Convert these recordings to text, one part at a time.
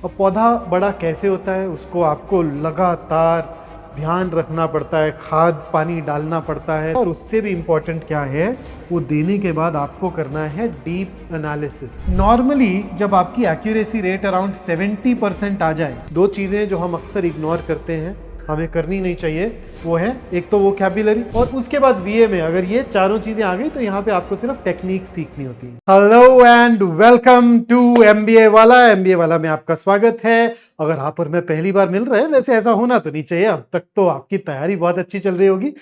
अब पौधा बड़ा कैसे होता है उसको आपको लगातार ध्यान रखना पड़ता है, खाद पानी डालना पड़ता है और उससे भी इम्पोर्टेंट क्या है, वो देने के बाद आपको करना है डीप एनालिसिस। नॉर्मली जब आपकी एक्यूरेसी रेट अराउंड 70% आ जाए, दो चीजें जो हम अक्सर इग्नोर करते हैं, हमें करनी नहीं चाहिए, वो है एक तो वोकैब्युलरी और उसके बाद वीए में अगर ये चारों चीजें आ गई तो यहाँ पे आपको सिर्फ टेक्निक सीखनी होती है। Hello and welcome to MBA वाला में आपका स्वागत है। अगर आप और मैं पहली बार मिल रहे हैं, वैसे ऐसा होना तो नहीं चाहिए, अब तक तो आपकी तैयारी बहुत अच्छी चल रही होगी।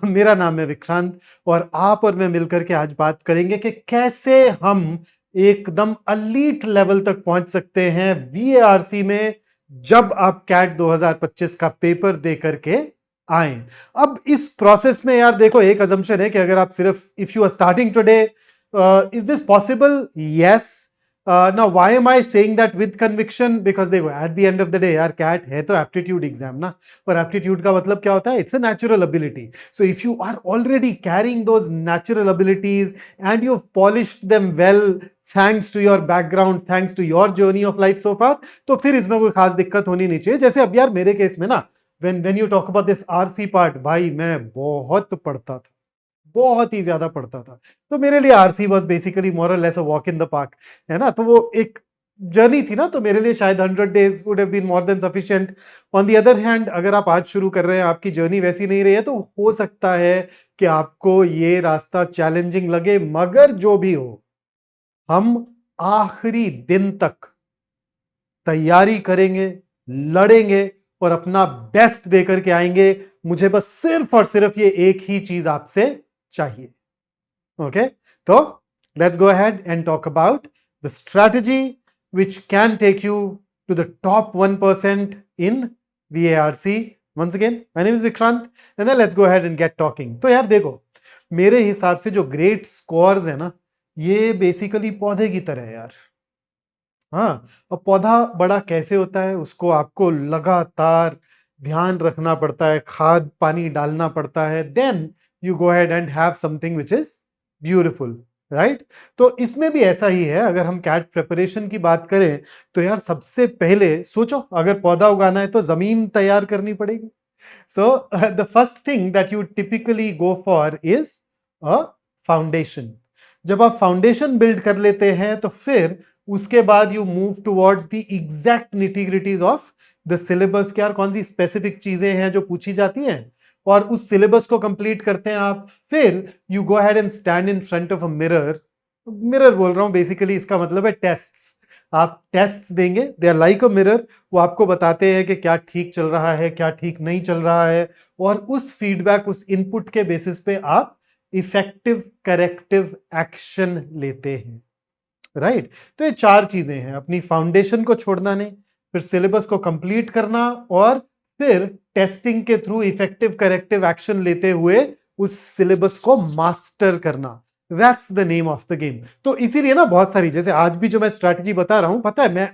मेरा नाम है विक्रांत और आप और मैं मिलकर के आज बात करेंगे कि कैसे हम एकदम एलीट लेवल तक पहुंच सकते हैं वीएआरसी में जब आप कैट 2025 का पेपर दे करके आए। अब इस प्रोसेस में यार देखो, एक अजम्पशन है कि अगर आप सिर्फ if you are starting today, is this possible? Yes. Now why am I saying that with conviction? Because देखो, at the end of the day यार कैट है तो एप्टीट्यूड एग्जाम ना, और एप्टीट्यूड का मतलब क्या होता है? It's a natural ability. So if you are already carrying those natural abilities and you have polished them well thanks to your background, thanks to your journey of life so far, तो फिर इसमें कोई खास दिक्कत होनी नहीं चाहिए। जैसे अब यार मेरे केस में ना, when you talk about this RC part, भाई मैं बहुत पढ़ता था, बहुत ही ज्यादा पढ़ता था। तो मेरे लिए आरसी वाज बेसिकली मोर और less a walk in the park, है ना। तो वो एक जर्नी थी ना, तो मेरे लिए शायद 100 days would have been more than sufficient. On the other hand, अगर आप आज शुरू कर रहे हैं, आपकी जर्नी वैसी नहीं रही है, तो हो सकता है कि आपको ये रास्ता चैलेंजिंग लगे, मगर जो भी हो, हम आखिरी दिन तक तैयारी करेंगे, लड़ेंगे और अपना बेस्ट देकर के आएंगे। मुझे बस सिर्फ और सिर्फ ये एक ही चीज आपसे चाहिए। ओके, तो let's go ahead and talk about the strategy which can take you to the top 1% in VARC. Once again, my name is Vikrant and then let's go ahead and get talking. तो यार देखो, मेरे हिसाब से जो great scores है ना, ये बेसिकली पौधे की तरह है यार। हाँ, अब पौधा बड़ा कैसे होता है उसको आपको लगातार ध्यान रखना पड़ता है, खाद पानी डालना पड़ता है, then you go ahead and have something which is beautiful, right. तो इसमें भी ऐसा ही है। अगर हम कैट प्रिपरेशन की बात करें तो यार सबसे पहले सोचो, अगर पौधा उगाना है तो जमीन तैयार करनी पड़ेगी। So the first thing that you typically go for is a foundation. जब आप फाउंडेशन बिल्ड कर लेते हैं तो फिर उसके बाद you move towards the exact nitty-gritties of the syllabus. क्या कौन सी स्पेसिफिक चीजें हैं जो पूछी जाती हैं, और उस सिलेबस को कंप्लीट करते हैं आप। फिर you go ahead and stand in front of a mirror. Mirror बोल रहा हूं, बेसिकली इसका मतलब है टेस्ट्स। आप टेस्ट्स देंगे, they are like a mirror. वो आपको बताते हैं कि क्या ठीक चल रहा है, क्या ठीक नहीं चल रहा है, और उस फीडबैक, उस इनपुट के बेसिस पे आप इफेक्टिव करेक्टिव एक्शन लेते हैं, राइट। तो ये चार चीजें हैं: अपनी फाउंडेशन को छोड़ना नहीं, फिर सिलेबस को कंप्लीट करना, और फिर टेस्टिंग के थ्रू इफेक्टिव करेक्टिव एक्शन लेते हुए उस सिलेबस को मास्टर करना। That's the name of the game. तो इसीलिए ना बहुत सारी, जैसे आज भी जो मैं स्ट्रैटेजी बता रहा हूं, पता है मैं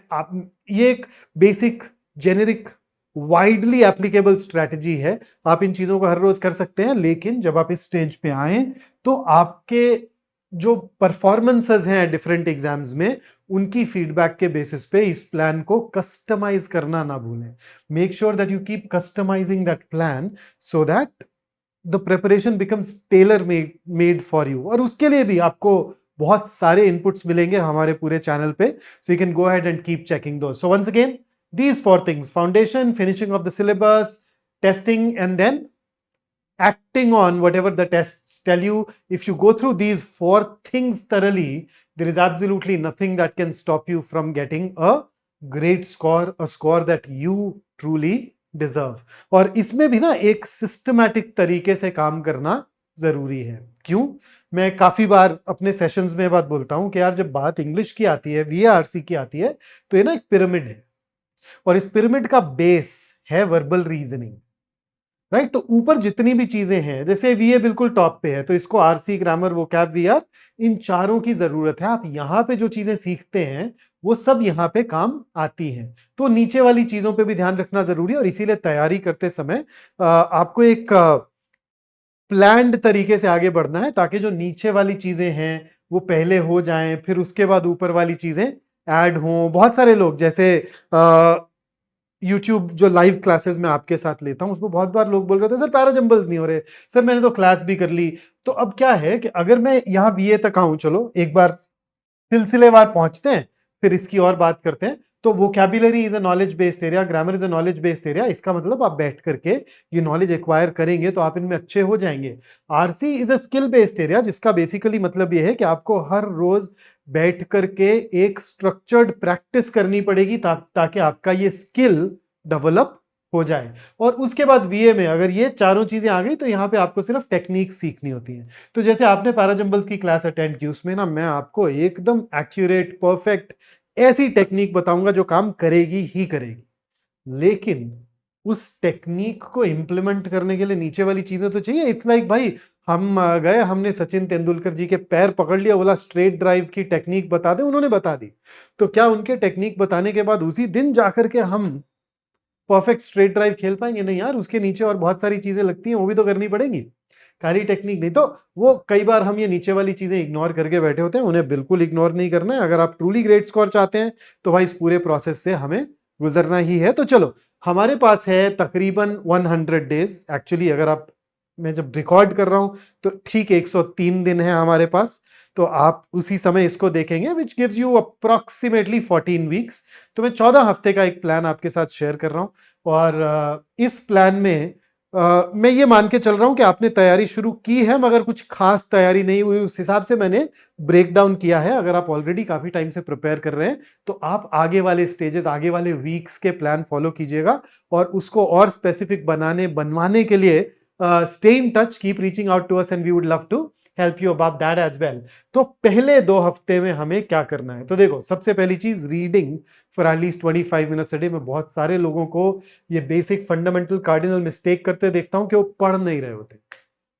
ये एक basic generic widely applicable strategy है। आप इन चीजों को हर रोज कर सकते हैं, लेकिन जब आप इस स्टेज पे आए तो आपके जो परफॉर्मेंसेस हैं डिफरेंट एग्जाम्स में, उनकी फीडबैक के बेसिस पे इस प्लान को कस्टमाइज करना ना भूलें। Make sure that you keep customising that plan so that the preparation becomes tailor made for you. और उसके लिए भी आपको बहुत सारे इनपुट्स मिलेंगे हमारे पूरे चैनल पे, so you can go ahead and keep checking those. So once again, these four things: foundation, finishing of the syllabus, testing, and then acting on whatever the tests tell you. If you go through these four things thoroughly, there is absolutely nothing that can stop you from getting a great score, a score that you truly deserve. और इसमें भी ना एक systematic तरीके से काम करना जरूरी है। क्यों? मैं काफी बार अपने सेशंस में बात बोलता हूं कि यार जब बात इंग्लिश की आती है, वीआरसी की आती है, तो ये ना एक पिरामिड है, और इस पिरामिड का बेस है वर्बल रीजनिंग, राइट। तो ऊपर जितनी भी चीजें हैं, जैसे वीए बिल्कुल टॉप पे है, तो इसको आरसी, ग्रामर, वोकैब, वीआर, इन चारों की जरूरत है। आप यहां पे जो चीजें सीखते हैं वो सब यहां पे काम आती हैं। तो नीचे वाली चीजों पे भी ध्यान रखना जरूरी है, और इसीलिए तैयारी करते समय आपको एक प्लान्ड तरीके से आगे बढ़ना है, ताकि जो नीचे वाली चीजें हैं वो पहले हो जाएं, फिर उसके बाद ऊपर वाली चीजें ऐड हों, बहुत सारे लोग जैसे यूट्यूब जो लाइव क्लासेस में आपके साथ लेता हूं, उसमें बहुत बार लोग बोल रहे थे सर पैराजंबल्स नहीं हो रहे, सर मैंने तो क्लास भी कर ली। तो अब क्या है कि अगर मैं यहाँ बीए तक आऊं, चलो एक बार सिलसिलेवार पहुंचते हैं, फिर इसकी और बात करते हैं। तो vocabulary is a knowledge based area, grammar is a knowledge based area. इसका मतलब आप बैठ करके ये नॉलेज एक्वायर करेंगे तो आप इनमें अच्छे हो जाएंगे। RC is a skill based area, जिसका बेसिकली मतलब ये है कि आपको हर रोज बैठ करके एक स्ट्रक्चर्ड प्रैक्टिस करनी पड़ेगी ताकि आपका ये स्किल डेवलप हो जाए। और उसके बाद वीए में अगर ये चारों चीजें आ गई तो यहाँ पे आपको सिर्फ टेक्निक सीखनी होती है। तो जैसे आपने पैराजंबल्स की क्लास अटेंड की, उसमें ना मैं आपको एकदम एक्यूरेट परफेक्ट ऐसी टेक्निक बताऊंगा जो काम करेगी ही करेगी। लेकिन उस टेक्निक को इंप्लीमेंट करने के लिए नीचे वाली चीजें तो चाहिए। इट्स लाइक भाई हम गए, हमने सचिन तेंदुलकर जी के पैर पकड़ लिया, बोला स्ट्रेट ड्राइव की टेक्निक बता दे, उन्होंने बता दी। तो क्या उनके टेक्निक बताने के बाद उसी दिन जाकर के हम परफेक्ट स्ट्रेट ड्राइव खेल पाएंगे? नहीं यार, उसके नीचे और बहुत सारी चीजें लगती हैं, वो भी तो करनी पड़ेंगी, खाली टेक्निक नहीं। तो वो कई बार हम ये नीचे वाली चीजें इग्नोर करके बैठे होते हैं, उन्हें बिल्कुल इग्नोर नहीं करना है। अगर आप ट्रूली ग्रेट स्कोर चाहते हैं तो भाई इस पूरे प्रोसेस से हमें गुजरना ही है। तो चलो, हमारे पास है तकरीबन 100 डेज। एक्चुअली अगर आप, मैं जब रिकॉर्ड कर रहा हूं तो ठीक 103 दिन है हमारे पास। तो आप उसी समय इसको देखेंगे, which gives you approximately 14 weeks. तो मैं 14 हफ्ते का एक प्लान आपके साथ शेयर कर रहा हूं। और इस प्लान में मैं ये मान के चल रहा हूं कि आपने तैयारी शुरू की है, मगर कुछ खास तैयारी नहीं हुई, उस हिसाब से मैंने ब्रेक डाउन किया है। अगर आप ऑलरेडी काफी टाइम से प्रिपेयर कर रहे हैं तो आप आगे वाले स्टेजेस, आगे वाले वीक्स के प्लान फॉलो कीजिएगा। और उसको और स्पेसिफिक बनवाने के लिए stay in touch, keep reaching out to us and we would love to help you about that as well. तो पहले 2 हफ्ते में हमें क्या करना है? तो देखो, सबसे पहली चीज reading for at least 25 minutes a day. मैं बहुत सारे लोगों को ये बेसिक फंडामेंटल कार्डिनल मिस्टेक करते देखता हूं कि वो पढ़ नहीं रहे होते।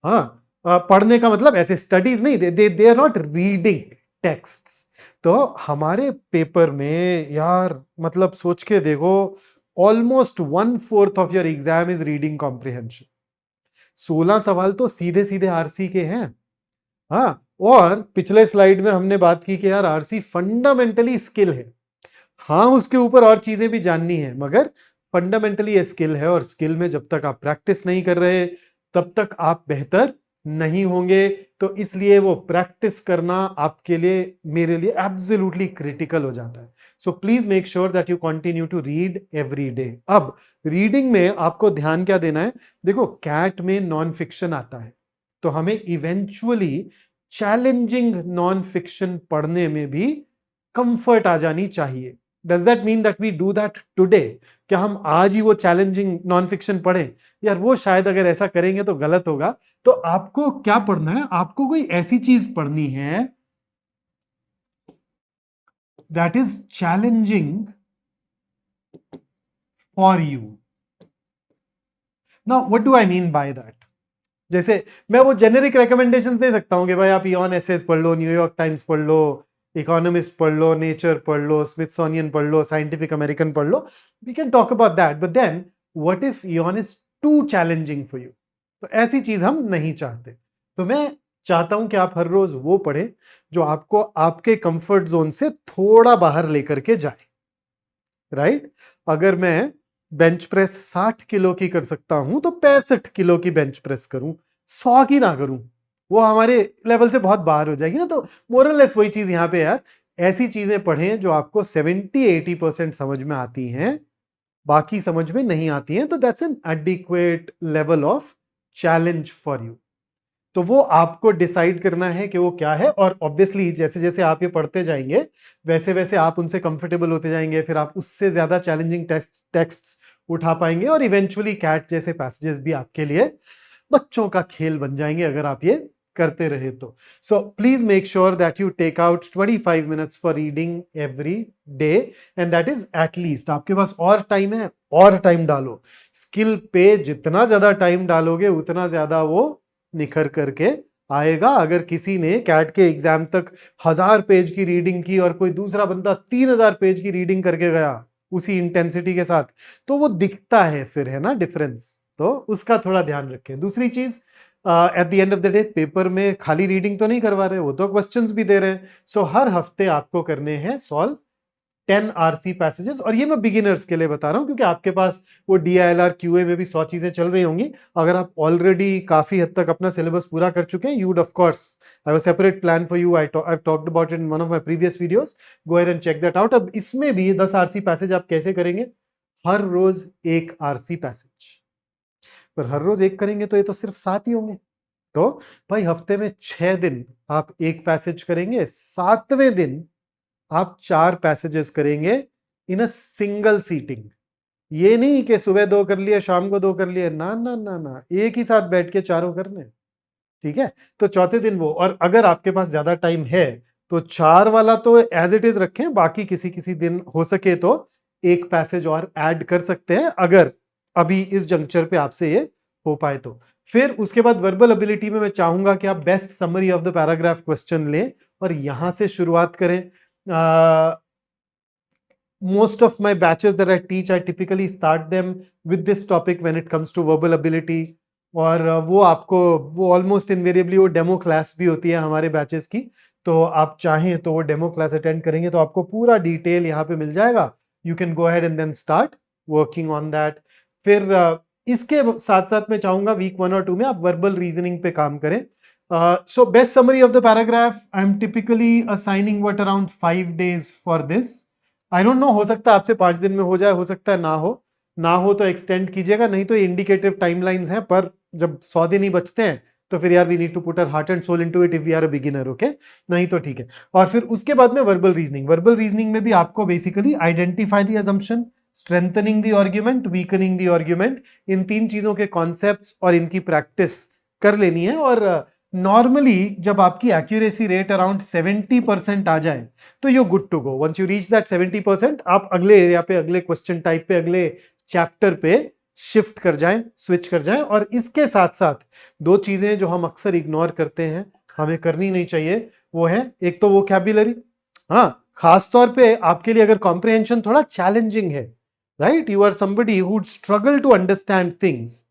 हाँ, पढ़ने का मतलब ऐसे स्टडीज नहीं, they are not reading texts. तो हमारे पेपर में यार, मतलब सोच के देखो, almost 1/4 of your exam is reading comprehension. 16 सवाल तो सीधे सीधे आरसी के हैं। हाँ, और पिछले स्लाइड में हमने बात की कि यार आरसी फंडामेंटली स्किल है। हाँ, उसके ऊपर और चीजें भी जाननी है, मगर फंडामेंटली ये स्किल है। और स्किल में जब तक आप प्रैक्टिस नहीं कर रहे तब तक आप बेहतर नहीं होंगे। तो इसलिए वो प्रैक्टिस करना आपके लिए, मेरे लिए एब्सोल्युटली क्रिटिकल हो जाता है। So please make sure that you continue to read every day. अब रीडिंग में आपको ध्यान क्या देना है? देखो, कैट में नॉन फिक्शन आता है, तो हमें इवेंचुअली चैलेंजिंग नॉन फिक्शन पढ़ने में भी कंफर्ट आ जानी चाहिए। Does that mean that we do that today? क्या हम आज ही वो चैलेंजिंग नॉन फिक्शन पढ़ें? यार वो शायद अगर ऐसा करेंगे तो गलत होगा। तो आपको क्या पढ़ना है? आपको कोई ऐसी चीज पढ़नी है that is challenging for you. Now what do I mean by that? जैसे मैं वो जेनेरिक रिकमेंडेशन दे सकता हूं कि भाई आप इयॉन एसेस पढ़ लो, न्यूयॉर्क टाइम्स पढ़ लो, इकोनॉमिस्ट पढ़ लो, नेचर पढ़ लो, स्मिथसोनियन पढ़ लो, साइंटिफिक अमेरिकन पढ़ लो। We can talk about that, but then what if Aeon is too challenging for you? तो ऐसी चीज हम नहीं चाहते। तो मैं चाहता हूं कि आप हर रोज वो पढ़ें जो आपको आपके कंफर्ट जोन से थोड़ा बाहर लेकर के जाए। राइट? अगर मैं बेंच प्रेस 60 किलो की कर सकता हूं तो 65 किलो की बेंच प्रेस करूं, 100 की ना करूं। वो हमारे लेवल से बहुत बाहर हो जाएगी ना। तो मोरलेस वही चीज यहां पे यार, ऐसी चीजें पढ़ें जो आपको 70-80% समझ में आती हैं, बाकी समझ में नहीं आती हैं। तो that's an adequate level of challenge for you. तो वो आपको डिसाइड करना है कि वो क्या है। और ऑब्वियसली जैसे जैसे आप ये पढ़ते जाएंगे वैसे वैसे आप उनसे कंफर्टेबल होते जाएंगे, फिर आप उससे ज्यादा चैलेंजिंग टेक्स्ट्स उठा पाएंगे, और इवेंचुअली कैट जैसे पैसेजेस भी आपके लिए बच्चों का खेल बन जाएंगे अगर आप ये करते रहे तो। So please make sure that you take out 25 minutes for reading every day, and that is at least. आपके पास और टाइम है, और टाइम डालो। स्किल पे जितना ज्यादा टाइम डालोगे उतना ज्यादा वो निखर करके आएगा। अगर किसी ने कैट के एग्जाम तक 1000 पेज की रीडिंग की और कोई दूसरा बंदा 3000 पेज की रीडिंग करके गया उसी इंटेंसिटी के साथ, तो वो दिखता है फिर, है ना डिफरेंस। तो उसका थोड़ा ध्यान रखें। दूसरी चीज, eight the end of the day paper में खाली रीडिंग तो नहीं करवा रहे, वो तो क्वेश्चंस भी दे रहे हैं। सो हर हफ्ते आपको करने हैं सॉल्व 10 RC पैसेजेस, और ये मैं बिगिनर्स के लिए बता रहा हूं क्योंकि आपके पास वो DILR QA में भी 100 चीजें चल रही होंगी। अगर आप ऑलरेडी काफी हद तक अपना सिलेबस पूरा कर चुके हैं, you'd of course I have a separate plan for you, I have talked about it in one of my previous videos, go ahead and check that out. अब इसमें भी 10 RC पैसेज आप कैसे करेंगे? हर रोज एक RC पैसेज, पर हर रोज एक करेंगे तो ये तो सिर्फ 7 ही होंगे। तो भाई हफ्ते में 6 दिन आप एक पैसेज करेंगे, 7वें दिन आप 4 पैसेजेस करेंगे इन अ सिंगल सीटिंग। ये नहीं कि सुबह 2 कर लिए, शाम को 2 कर लिए, ना ना ना ना, एक ही साथ बैठ के चारों करने। ठीक है, तो चौथे दिन वो, और अगर आपके पास ज्यादा टाइम है तो 4 वाला तो एज इट इज रखें, बाकी किसी किसी दिन हो सके तो एक पैसेज और ऐड कर सकते हैं, अगर अभी इस जंक्चर पे आपसे ये हो पाए तो। फिर उसके बाद वर्बल एबिलिटी में मैं चाहूंगा कि आप best summary of the paragraph question लें और यहां से शुरुआत करें। Most of my batches that I teach, I typically start them with this topic when it comes to verbal ability, और वो आपको, वो ऑलमोस्ट इनवेरिएबली वो डेमो क्लास भी होती है हमारे बैचेस की, तो आप चाहें तो वो डेमो क्लास अटेंड करेंगे तो आपको पूरा डिटेल यहाँ पे मिल जाएगा। You can go ahead and then start working on that. फिर इसके साथ साथ मैं चाहूंगा वीक 1 और 2 में आप वर्बल रीजनिंग पे काम करें। So best summary of the paragraph, I am typically assigning what around 5 days for this. I don't know, हो सकता है आपसे 5 दिन में हो जाए, हो सकता है ना हो तो एक्सटेंड कीजिएगा, नहीं तो ये इंडिकेटिव टाइमलाइंस हैं, पर जब 100 दिन ही बचते हैं तो फिर यार we need to put our heart and soul into it if we are a beginner, okay? नहीं तो ठीक है। और फिर उसके बाद में वर्बल रीजनिंग में भी आपको basically identify the assumption, strengthening the argument, weakening the argument, इन 3 चीजों के कॉन्सेप्ट्स और इनकी प्रैक्टिस कर लेनी है। और नॉर्मली जब आपकी एक्यूरेसी रेट अराउंड 70% आ जाए तो you good to go. Once you reach that 70%, आप अगले एरिया पे, अगले क्वेश्चन टाइप पे, अगले चैप्टर पे शिफ्ट कर जाएं, स्विच कर जाएं। और इसके साथ साथ 2 चीजें जो हम अक्सर इग्नोर करते हैं, हमें करनी नहीं चाहिए, वो है एक तो वोकैब्युलरी। हाँ, खास तौर पे आपके लिए अगर कॉम्प्रिहेंशन थोड़ा चैलेंजिंग है, right, you are somebody who would struggle to understand things,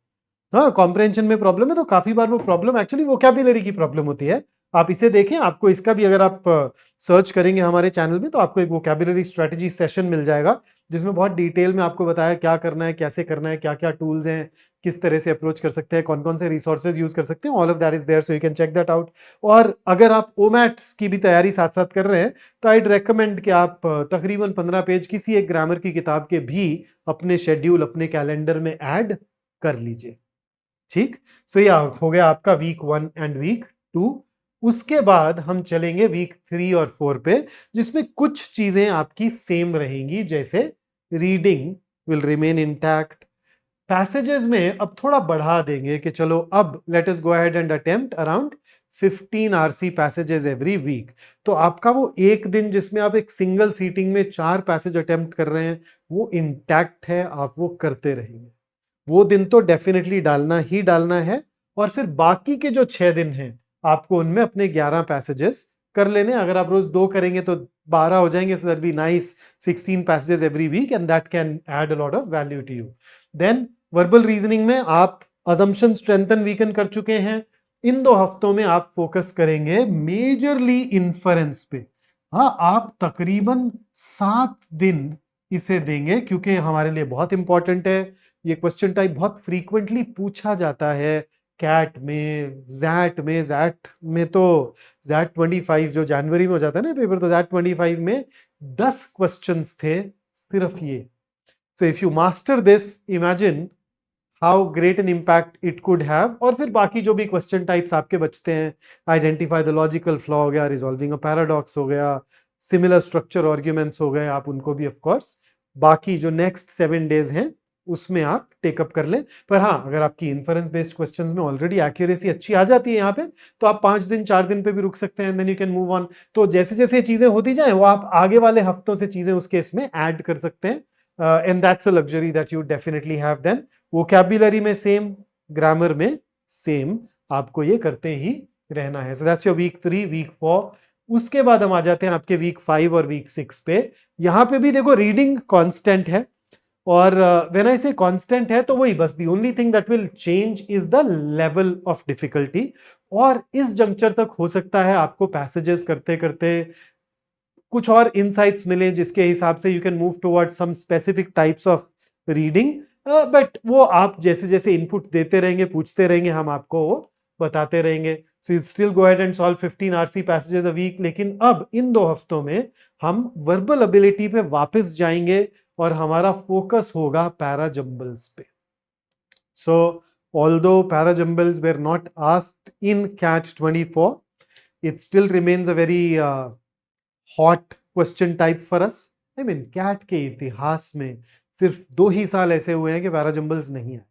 हाँ, कॉम्प्रिहेंशन में प्रॉब्लम है, तो काफी बार वो प्रॉब्लम एक्चुअली वोकैब्युलरी की प्रॉब्लम होती है। आप इसे देखें, आपको इसका भी, अगर आप सर्च करेंगे हमारे चैनल में तो आपको एक वोकैब्युलरी स्ट्रेटजी सेशन मिल जाएगा जिसमें बहुत डिटेल में आपको बताया क्या करना है, कैसे करना है, क्या क्या टूल्स हैं, किस तरह से अप्रोच कर सकते हैं, कौन कौन से रिसोर्सेज यूज कर सकते हैं, all of that is there, so you can check that out. और अगर आप ओमैट्स की भी तैयारी साथ साथ कर रहे हैं तो आईड रेकमेंड कि आप तकरीबन 15 पेज किसी एक ग्रामर की किताब के भी अपने शेड्यूल, अपने कैलेंडर में ऐड कर लीजिए। ठीक, सो यह हो गया आपका वीक 1 एंड वीक 2। उसके बाद हम चलेंगे वीक 3 और 4 पे, जिसमें कुछ चीजें आपकी सेम रहेंगी, जैसे reading will remain intact, passages में अब थोड़ा बढ़ा देंगे कि चलो अब let us go ahead and attempt around 15 RC passages every week. तो आपका वो एक दिन जिसमें आप एक सिंगल सीटिंग में 4 पैसेज अटेम्प्ट कर रहे हैं, वो इंटैक्ट है, आप वो करते रहेंगे। वो दिन तो डेफिनेटली डालना ही डालना है। और फिर बाकी के जो 6 दिन हैं, आपको उनमें अपने 11 पैसेजेस कर लेने। अगर आप रोज 2 करेंगे तो 12 हो जाएंगे, so that be nice, 16 passages every week and that can add a lot of value to you. Then verbal reasoning में आप असम्पशन, स्ट्रेंथन, वीकन कर चुके हैं। इन 2 हफ्तों में आप फोकस करेंगे मेजरली इन्फरेंस पे। हाँ, आप तकरीबन 7 दिन इसे देंगे क्योंकि हमारे लिए बहुत इंपॉर्टेंट है। ये क्वेश्चन टाइप बहुत फ्रीक्वेंटली पूछा जाता है कैट में, जैट में तो जैट 25 जो जनवरी में हो जाता है ना पेपर, तो जैट 25 में 10 क्वेश्चंस थे सिर्फ ये। सो if you master this, imagine how great an impact it could have. और फिर बाकी जो भी क्वेश्चन टाइप्स आपके बचते हैं, आइडेंटिफाई द लॉजिकल फ्लॉ हो गया, रिजॉल्विंग अ पैराडॉक्स हो गया, सिमिलर स्ट्रक्चर आर्ग्यूमेंट्स हो गए, आप उनको भी ऑफ कोर्स बाकी जो नेक्स्ट 7 डेज हैं उसमें आप टेकअप कर लें। पर हाँ, अगर आपकी इन्फरेंस बेस्ड क्वेश्चंस में ऑलरेडी एक्यूरेसी अच्छी आ जाती है यहाँ पे, तो आप 5 दिन 4 दिन पे भी रुक सकते हैं, then you can move on. तो जैसे जैसे चीजें होती जाए, वो आप आगे वाले हफ्तों से चीजें उस केस में ऐड कर सकते हैं, and that's a luxury that you definitely have. Then vocabulary में सेम, ग्रामर में सेम, आपको ये करते ही रहना है। So that's your week 3, week 4। उसके बाद हम आ जाते हैं आपके वीक 5 और वीक 6 पे। यहां पे भी देखो रीडिंग कांस्टेंट है, और व्हेन आई से कांस्टेंट है तो वही बस the only thing that will change is the level of difficulty. और इस जंक्चर तक हो सकता है आपको पैसेजेस करते करते कुछ और इनसाइट्स मिले जिसके हिसाब से you can move towards some specific types of reading, but वो आप जैसे जैसे इनपुट देते रहेंगे, पूछते रहेंगे, हम आपको वो बताते रहेंगे. So you still go ahead and solve 15 RC passages a week. लेकिन अब इन 2 हफ्तों में हम वर्बल एबिलिटी पे वापस जाएंगे और हमारा फोकस होगा पैरा जंबल्स पे. सो although para jumbles were not asked in CAT 24, it still remains a very hot question type for us. I mean, CAT के इतिहास में सिर्फ 2 ही साल ऐसे हुए हैं कि पैरा जंबल्स नहीं आए,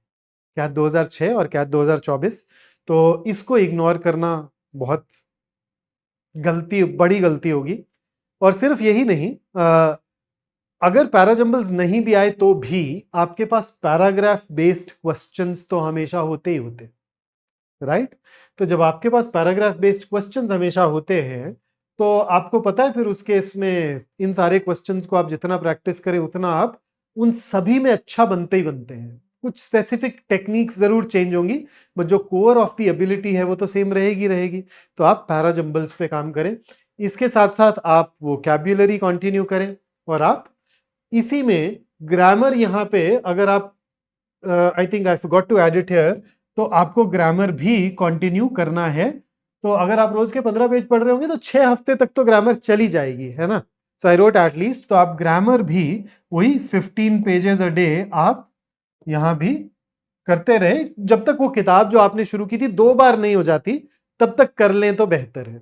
CAT 2006 और CAT 2024. तो इसको इग्नोर करना बहुत बड़ी गलती होगी. और सिर्फ यही नहीं, अगर पैराजंबल्स नहीं भी आए तो भी आपके पास पैराग्राफ बेस्ड क्वेश्चंस तो हमेशा होते ही होते, राइट? तो जब आपके पास पैराग्राफ बेस्ड क्वेश्चंस हमेशा होते हैं तो आपको पता है फिर उस केस में इन सारे क्वेश्चंस को आप जितना प्रैक्टिस करें उतना आप उन सभी में अच्छा बनते ही बनते हैं. कुछ स्पेसिफिक टेक्निक्स जरूर चेंज होंगी, बट जो कोर ऑफ द एबिलिटी है वो तो सेम रहेगी. तो आप पैराजंबल्स पे काम करें, इसके साथ साथ आप वोकैब्युलरी कंटिन्यू करें, और आप इसी में ग्रामर यहाँ पे अगर आप I think I forgot to add it here, तो आपको ग्रामर भी कंटिन्यू करना है. तो अगर आप रोज के 15 पेज पढ़ रहे होंगे तो 6 हफ्ते तक तो ग्रामर चली जाएगी, है ना? सो आई रोट एटलीस्ट. तो आप ग्रामर भी वही 15 पेजेस अ डे आप यहां भी करते रहे, जब तक वो किताब जो आपने शुरू की थी 2 बार नहीं हो जाती तब तक कर लें तो बेहतर है.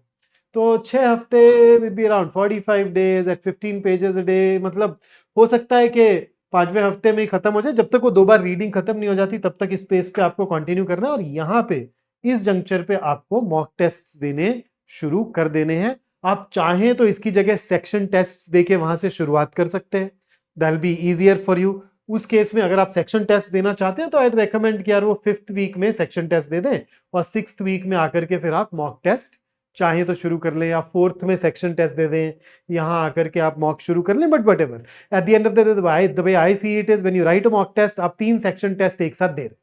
तो 6 हफ्ते will be around 45 days at 15 pages a day. मतलब हो सकता है कि 5वें हफ्ते में ही खत्म हो जाए. जब तक वो 2 बार रीडिंग खत्म नहीं हो जाती तब तक इस पेस पे आपको कंटिन्यू करना है. और यहाँ पे इस जंक्चर पे आपको मॉक टेस्ट देने शुरू कर देने हैं. आप चाहें तो इसकी जगह सेक्शन टेस्ट देके वहां से शुरुआत कर सकते हैं, that will be easier for you. उस केस में अगर आप सेक्शन टेस्ट देना चाहते हैं तो आई रेकमेंड कि यार वो 5th वीक में सेक्शन टेस्ट दे दें और 6th वीक में आकर के फिर आप मॉक टेस्ट चाहे तो शुरू कर लें, या 4th में सेक्शन टेस्ट दे दें, यहां आकर के आप मॉक शुरू कर लें. But whatever, at the end of the way I see it is when you write a mock test आप 3 सेक्शन टेस्ट एक साथ दे रहे,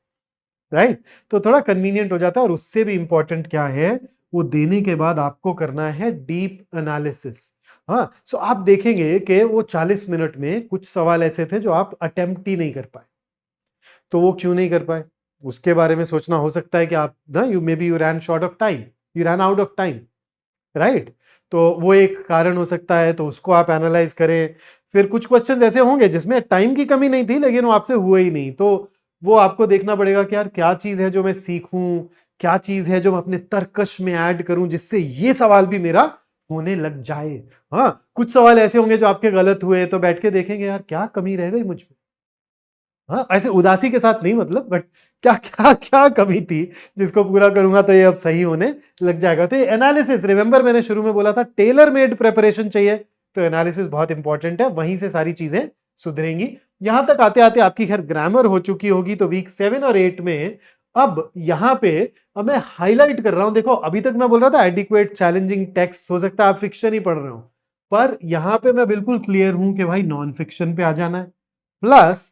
राइट? तो थोड़ा कन्वीनियंट हो जाता है. और उससे भी इंपॉर्टेंट क्या है, वो देने के बाद आपको करना है डीप एनालिसिस. हाँ, सो आप देखेंगे कि वो 40 मिनट में कुछ सवाल ऐसे थे जो आप अटेम्प्ट ही नहीं कर पाए. तो वो क्यों नहीं कर पाए, उसके बारे में सोचना. हो सकता है कि आप ना you may be you ran short of time, you ran out of time, right? तो वो एक कारण हो सकता है, तो उसको आप एनालाइज करें. फिर कुछ क्वेश्चंस ऐसे होंगे जिसमें टाइम की कमी नहीं थी लेकिन वो आपसे हुए ही नहीं, तो वो आपको देखना पड़ेगा कि यार क्या चीज है जो मैं सीखूं, क्या चीज है जो मैं अपने तर्कश में ऐड करूं जिससे ये सवाल भी मेरा होने लग जाए. हाँ, कुछ सवाल ऐसे होंगे जो आपके गलत हुए तो बैठ के देखेंगे यार क्या कमी रह गई मुझ में. हाँ, ऐसे उदासी के साथ नहीं मतलब, बट क्या क्या क्या कमी थी जिसको पूरा करूंगा तो ये अब सही होने लग जाएगा. तो ये एनालिसिस, रिमेंबर मैंने शुरू में बोला था टेलर मेड प्रिपरेशन चाहिए, तो एनालिसिस बहुत इंपॉर्टेंट है, वहीं से सारी चीजें सुधरेंगी. यहां तक आते आते आपकी खैर ग्रामर हो चुकी होगी. तो वीक 7 और 8 में अब यहां पे अब मैं हाईलाइट कर रहा हूं. देखो अभी तक मैं बोल रहा था एडिक्वेट चैलेंजिंग टेक्स्ट, हो सकता है आप फिक्शन ही पढ़ रहे हो, पर यहां पे मैं बिल्कुल क्लियर हूं कि भाई नॉन फिक्शन पे आ जाना है. प्लस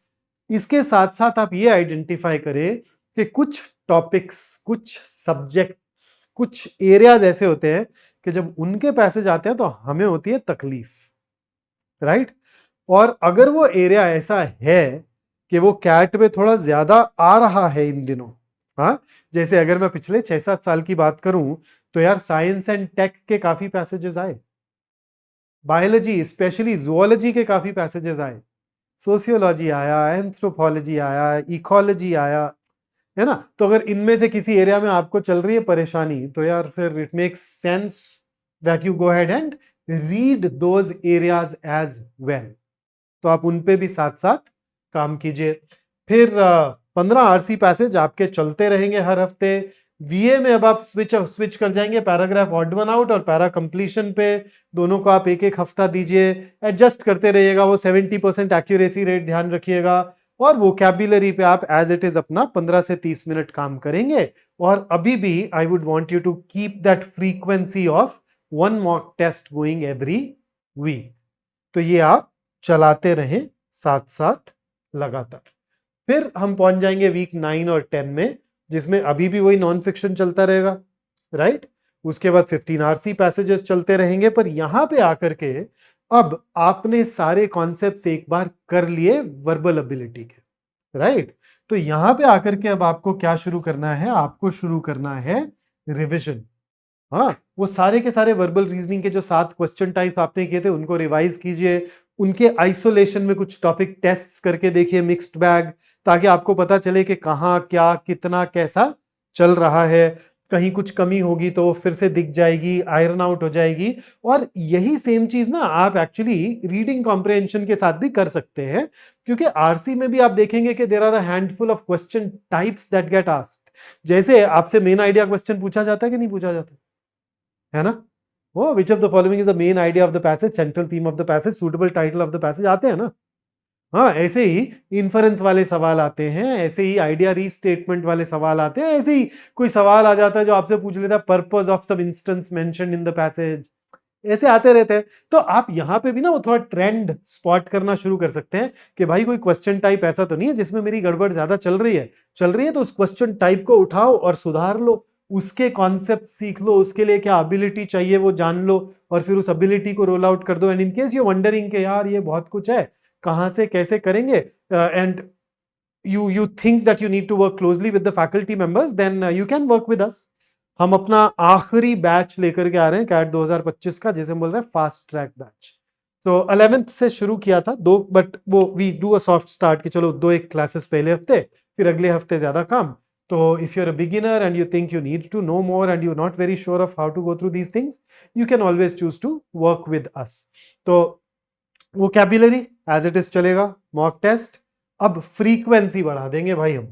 इसके साथ साथ आप ये आइडेंटिफाई करें कि कुछ टॉपिक्स, कुछ सब्जेक्ट्स, कुछ एरियाज ऐसे होते हैं कि जब उनके पैसेज आते हैं तो हमें होती है तकलीफ, राइट? और अगर वो एरिया ऐसा है कि वो कैट में थोड़ा ज्यादा आ रहा है इन दिनों, हाँ, जैसे अगर मैं पिछले 6-7 साल की बात करूं तो यार साइंस एंड टेक के काफी पैसेजेस आए, बायोलॉजी स्पेशली जूलॉजी के काफी पैसेजेस आए, सोशियोलॉजी आया, एंथ्रोपोलॉजी आया, इकोलॉजी आया, है ना? तो अगर इनमें से किसी एरिया में आपको चल रही है परेशानी तो यार फिर it makes sense that you go ahead and read those areas as well. तो आप उन पे भी साथ साथ काम कीजिए. फिर 15 आरसी पैसेज आपके चलते रहेंगे हर हफ्ते. वीए में अब आप स्विच कर जाएंगे पैराग्राफ ऑड वन आउट और पैरा कंप्लीशन पे, दोनों को आप एक एक हफ्ता दीजिए, एडजस्ट करते रहिएगा. वो 70% एक्यूरेसी रेट ध्यान रखिएगा. और वोकैब्युलरी पे आप एज इट इज अपना 15 से 30 मिनट काम करेंगे. और अभी भी I would want you to keep that frequency of 1 mock test going every week. तो ये आप चलाते रहें साथ साथ लगातार. फिर हम पहुंच जाएंगे वीक 9 और 10 में, जिसमें अभी भी वही नॉन फिक्शन चलता रहेगा, राइट? उसके बाद 15 आरसी पैसेजेस चलते रहेंगे. पर यहां पे आकर के अब आपने सारे कॉन्सेप्ट्स एक बार कर लिए वर्बल एबिलिटी के, राइट? तो यहां पे आकर के अब आपको क्या शुरू करना है? आपको शुरू करना है रिविजन। हाँ, वो सारे के सारे वर्बल रीजनिंग के जो 7 क्वेश्चन टाइप आपने किए थे उनको रिवाइज कीजिए। उनके आइसोलेशन में कुछ टॉपिक टेस्ट्स करके देखिए, मिक्स्ड बैग, ताकि आपको पता चले कि कहाँ क्या कितना कैसा चल रहा है। कहीं कुछ कमी होगी तो वो फिर से दिख जाएगी, आयरन आउट हो जाएगी। और यही सेम चीज ना आप एक्चुअली रीडिंग कॉम्प्रिहेंशन के साथ भी कर सकते हैं, क्योंकि आरसी में भी आप देखेंगे कि there are a handful of question types that get asked. जैसे आपसे मेन आइडिया क्वेश्चन पूछा जाता है कि नहीं पूछा जाता है ना? वो which of the following is the main idea of the passage, central theme of the passage, suitable title of the passage, आते हैं ना? हाँ, ऐसे ही इन्फरेंस वाले सवाल आते हैं, ऐसे ही आइडिया रीस्टेटमेंट वाले सवाल आते हैं, ऐसे ही कोई सवाल आ जाता है जो आपसे पूछ लेता है पर्पस ऑफ सब instance mentioned in the passage. ऐसे आते रहते हैं। तो आप यहां पे भी ना वो थोड़ा ट्रेंड स्पॉट करना शुरू कर सकते हैं कि भाई कोई क्वेश्चन टाइप ऐसा तो नहीं है जिसमें मेरी गड़बड़ ज्यादा चल रही है तो उस क्वेश्चन टाइप को उठाओ और सुधार लो, उसके कॉन्सेप्ट सीख लो, उसके लिए क्या एबिलिटी चाहिए वो जान लो, और फिर उस एबिलिटी को रोल आउट कर दो। And in case you wondering कि यार ये बहुत कुछ है, कहां से कैसे करेंगे, and you think that you need to work closely with the faculty members, then you can work with us. हम अपना आखिरी बैच लेकर के आ रहे हैं कैट 2025 का, जैसे हम बोल रहे हैं फास्ट ट्रैक बैच। तो 11th से शुरू किया था दो, बट वो we do a soft start कि चलो 2-1 क्लासेस पहले हफ्ते, फिर अगले हफ्ते ज्यादा काम। तो if you are a beginner and you think you need to know more and you not very sure of how to go through these things, you can always choose to work with us. तो vocabulary as it is चलेगा, mock test. अब frequency बढ़ा देंगे भाई हम,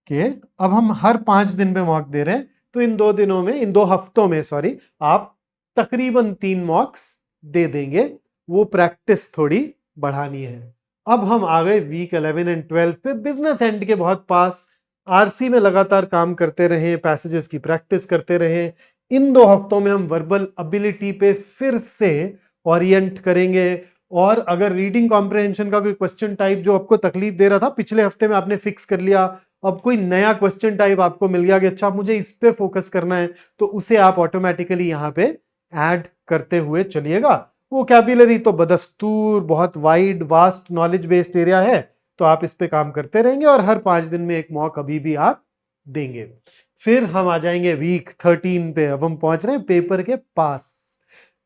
कि अब हम हर 5 दिन पे मॉक दे रहे हैं, तो इन 2 दिनों में, इन 2 हफ्तों में सॉरी, आप तकरीबन 3 मॉक्स दे देंगे। वो प्रैक्टिस थोड़ी बढ़ानी है। अब हम आ गए वीक 11 एंड 12 पे, बिजनेस एंड के बहुत पास। आरसी में लगातार काम करते रहे, पैसेजेस की प्रैक्टिस करते रहे। इन 2 हफ्तों में हम वर्बल एबिलिटी पे फिर से ओरिएंट करेंगे। और अगर रीडिंग कॉम्प्रिहेंशन का कोई क्वेश्चन टाइप जो आपको तकलीफ दे रहा था पिछले हफ्ते में, आपने फिक्स कर लिया, अब कोई नया क्वेश्चन टाइप आपको मिल गया कि अच्छा मुझे इस पे फोकस करना है, तो उसे आप ऑटोमेटिकली यहां पे ऐड करते हुए चलिएगा। वोकैबुलरी तो बदस्तूर बहुत wide vast knowledge based area है, तो आप इस पे काम करते रहेंगे और हर 5 दिन में एक मॉक अभी भी आप देंगे। फिर हम आ जाएंगे वीक 13 पे। अब हम पहुंच रहे हैं पेपर के पास,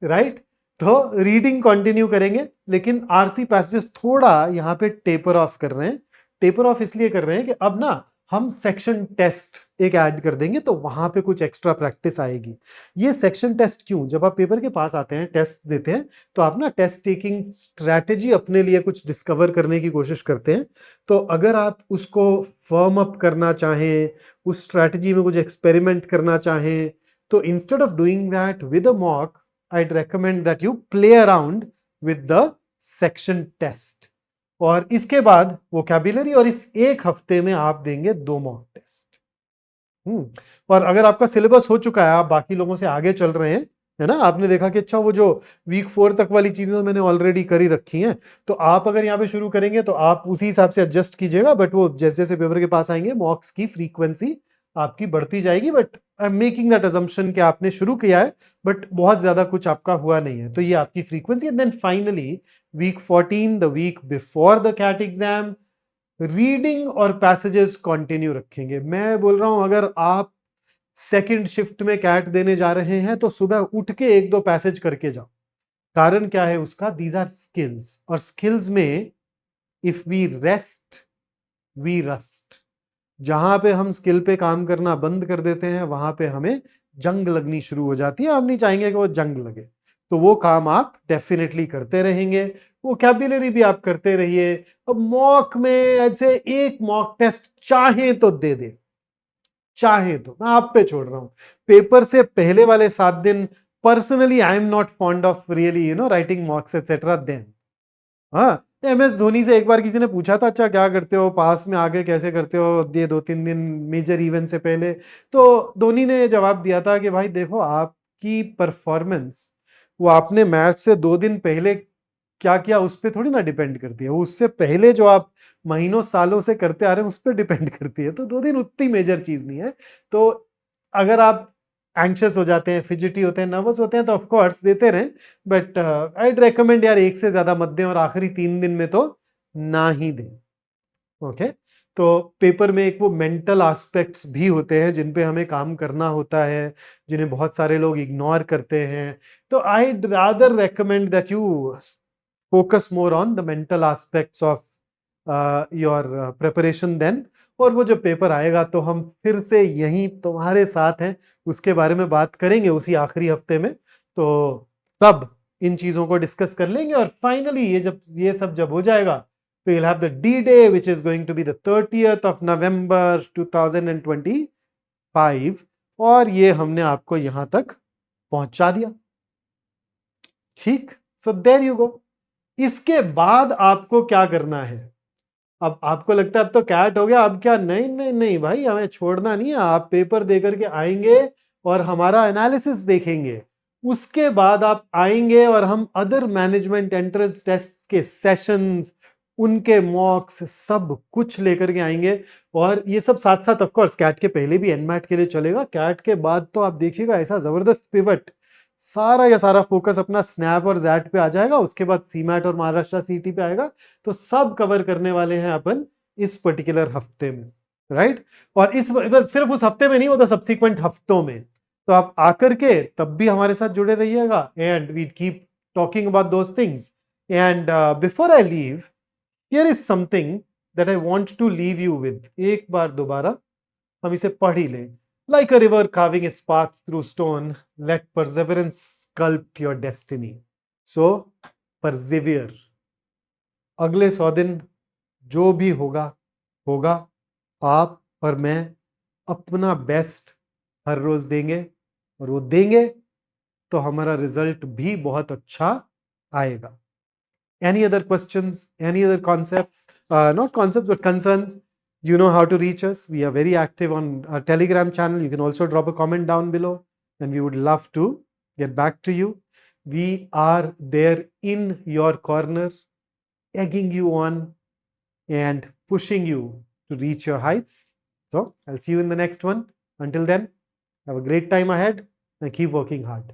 राइट? तो रीडिंग कंटिन्यू करेंगे, लेकिन आरसी पैसेजेस थोड़ा यहां पे टेपर ऑफ कर रहे हैं। टेपर ऑफ इसलिए कर रहे हैं कि अब ना हम सेक्शन टेस्ट एक ऐड कर देंगे, तो वहां पे कुछ एक्स्ट्रा प्रैक्टिस आएगी। ये सेक्शन टेस्ट क्यों? जब आप पेपर के पास आते हैं, टेस्ट देते हैं, तो आप ना टेस्ट टेकिंग स्ट्रैटेजी अपने लिए कुछ डिस्कवर करने की कोशिश करते हैं। तो अगर आप उसको फर्म अप करना चाहें, उस स्ट्रैटेजी में कुछ एक्सपेरिमेंट करना चाहें, तो instead of doing that with a mock, I'd recommend that you play around with the section test। और इसके बाद वोकैबुलरी, और इस एक हफ्ते में आप देंगे 2 मॉक टेस्ट। और अगर आपका सिलेबस हो चुका है, आप बाकी लोगों से आगे चल रहे हैं, है ना, आपने देखा कि अच्छा वो जो वीक 4 तक वाली चीजें तो मैंने ऑलरेडी करी रखी हैं, तो आप अगर यहाँ पे शुरू करेंगे तो आप उसी हिसाब से एडजस्ट कीजिएगा। बट वो जैसे जैसे पेपर के पास आएंगे, मॉक्स की फ्रीक्वेंसी आपकी बढ़ती जाएगी। But I am making that assumption कि आपने शुरू किया है, बट बहुत ज्यादा कुछ आपका हुआ नहीं है, तो ये आपकी frequency. And then finally week 14, the week before the CAT exam, reading और पैसेजेस कंटिन्यू रखेंगे। मैं बोल रहा हूं, अगर आप सेकंड शिफ्ट में कैट देने जा रहे हैं तो सुबह उठ के 1-2 पैसेज करके जाओ। कारण क्या है उसका? दीज आर स्किल्स, और स्किल्स में if we rest we rust. जहां पे हम स्किल पे काम करना बंद कर देते हैं, वहां पे हमें जंग लगनी शुरू हो जाती है। हम नहीं चाहेंगे कि वो जंग लगे, तो वो काम आप डेफिनेटली करते रहेंगे। वोकैबुलरी भी आप करते रहिए। अब मॉक में ऐसे एक मॉक टेस्ट चाहे तो दे दे, चाहे तो, मैं आप पे छोड़ रहा हूं। पेपर से पहले वाले 7 दिन personally I am not fond of really writing mocks etcetera then. हाँ, MS धोनी से एक बार किसी ने पूछा था, अच्छा क्या करते हो पास में आगे, कैसे करते हो ये 2-3 दिन मेजर इवेंट से पहले? तो धोनी ने जवाब दिया था कि भाई देखो, आपकी परफॉर्मेंस वो आपने मैच से 2 दिन पहले क्या किया उस पर थोड़ी ना डिपेंड करती है, वो उससे पहले जो आप महीनों सालों से करते आ रहे हैं उस पर डिपेंड करती है। तो 2 दिन उतनी मेजर चीज नहीं है। तो अगर आप एंक्शस हो जाते हैं, फिजिटी होते हैं, नर्वस होते हैं, तो ऑफ कोर्स देते रहें, बट आई रेकमेंड यार एक से ज्यादा मत दें और आखिरी 3 दिन में तो ना ही दें। ओके तो पेपर में एक वो मेंटल एस्पेक्ट्स भी होते हैं जिन पे हमें काम करना होता है, जिन्हें बहुत सारे लोग इग्नोर करते हैं। तो I rather recommend that you focus more on the mental aspects of your preparation then. और वो जब पेपर आएगा तो हम फिर से यहीं तुम्हारे साथ हैं, उसके बारे में बात करेंगे उसी आखिरी हफ्ते में। तो तब इन चीजों को डिस्कस कर लेंगे और फाइनली ये सब जब हो जाएगा तो you'll have the D-Day, which is going to be the 30th of November 2025, और ये हमने आपको यहां तक पहुंचा दिया। ठीक, सो देयर यू गो। इसके बाद आपको क्या करना है? अब आपको लगता है अब तो कैट हो गया, अब क्या? नहीं नहीं नहीं भाई, हमें छोड़ना नहीं है। आप पेपर देकर के आएंगे और हमारा एनालिसिस देखेंगे, उसके बाद आप आएंगे और हम अदर मैनेजमेंट एंट्रेंस टेस्ट के सेशंस, उनके मॉक्स, सब कुछ लेकर के आएंगे। और ये सब साथ साथ ऑफ कोर्स कैट के पहले भी एनमैट के लिए चलेगा, कैट के बाद तो आप देखिएगा ऐसा जबरदस्त पिवट, सारा या सारा फोकस अपना स्नैप और जैट पे आ जाएगा, उसके बाद सीमैट और महाराष्ट्र सीटी पे आएगा। तो सब कवर करने वाले हैं अपन इस पर्टिकुलर हफ्ते में, राइट? और इस सिर्फ उस हफ्ते में नहीं होता, सब्सिक्वेंट हफ्तों में। तो आप आकर के तब भी हमारे साथ जुड़े रहिएगा and we keep talking about those things. And before I leave, here is something that I want to leave you with. एक बार दोबारा हम इसे पढ़ ही लें। Like a river carving its path through stone, let perseverance sculpt your destiny. So, persevere. अगले 100 दिन जो भी होगा होगा, आप और मैं अपना बेस्ट हर रोज देंगे, और वो देंगे तो हमारा रिजल्ट भी बहुत अच्छा आएगा। Any other questions, any other concepts, not concepts but concerns? You know how to reach us. We are very active on our Telegram channel. You can also drop a comment down below and we would love to get back to you. We are there in your corner, egging you on and pushing you to reach your heights. So I'll see you in the next one. Until then, have a great time ahead and keep working hard.